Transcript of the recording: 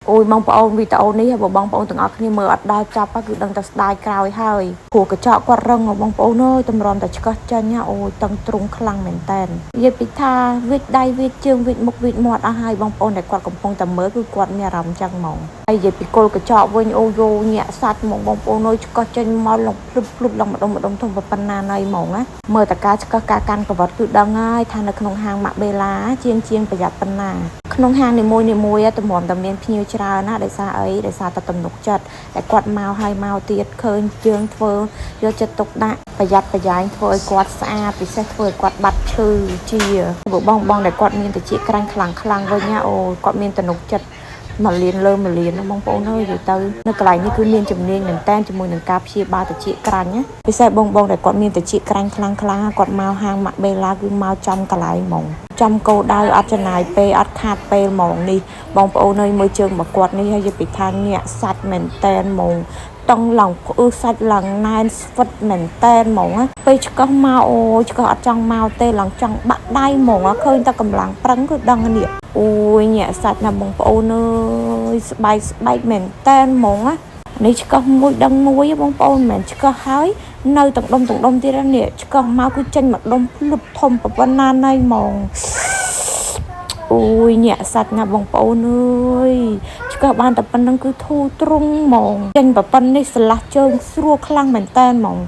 ôi mong bảo video này hay bong bảo từng ác như mờ ở đào chắp á cứ đang tập đai cao hơi của cái chọ quạt răng mà bong bảo nơi tầm ròn tại có chân nhá ôi tăng trung khăng mền tên giờ bị tha viết đai viết chương viết mục viết mọt à hai bong bảo này quạt cầm phong tầm mới cứ quạt nhà rầm trăng mỏng bây giờ bị cô cái chọ với ô vô nhẹ sạt mỏng bong bảo nơi có chân mò lồng lục lòng một đông thùng và panna này mỏng á mờ tại cá có cá can cái vật cứ đang ngay than được nông hàng mạ bê lá chiên chiênประหยัด panna ក្នុងហាងនីមួយៗតំតែមានភ្ញៀវច្រើនណាដោយសារអីដោយសារតែទំនុកចិត្តតែគាត់មកហើយមកទៀតឃើញជើងធ្វើយកចិត្តទុកដាក់ប្រយ័ត្នប្រយែងធ្វើឲ្យគាត់ស្អាតពិសេសធ្វើឲ្យគាត់បាត់ឈឺជាបងដែលគាត់មានតិចក្រាញ់ខ្លាំងវិញណាអូគាត់មានទំនុកចិត្តមកលៀនលើមកលៀនបងប្អូនអើយនិយាយទៅនៅកន្លែងនេះគឺមានជំនាញមែនតើជាមួយនឹងការព្យាបាលតិចក្រាញ់ណាពិសេសបងដែលគាត់មានតិចក្រាញ់ខ្លាំងគាត់មកហាងម៉ាក់បេឡាគឺមកចំកន្លែងហ្មងចំគោដៅអត់ចំណាយពេលអត់ខាតពេលហ្មងនេះបងប្អូនអើយមើលជើងរបស់គាត់នេះហើយនិយាយពីថាញាក់សាច់មែនតើហ្មងតង់ឡងផ្អឺសាច់ឡើងណែនស្វិតមែនតើហ្មងពេលឆ្កោះមកអូឆ្កោះអត់ចង់មកទេឡើងចង់បាក់ដៃហ្មងឃើញតែកម្លាំងប្រឹងគឺដឹងនេះអូយញាក់សាច់ណាបងប្អូនអើយស្បែកមែនតើហ្មងនេះឆ្កោះមួយដឹងមួយបងប្អូនមិនឆ្កោះហើយនៅទាំងដុំទៀតនេះឆ្កោះមកគឺចេញមកដុំភ្លុបធំប៉ុណ្ណាណៃហ្មងអូយញាក់សាច់ណាបងប្អូនអើយឆ្កោះបានតែប៉ុណ្្នឹងគឺធូរទ្រង់ហ្មងចេញប៉ុណ្្នេះស្លាស់ជើងស្រួលខ្លាំងមែនតើហ្មង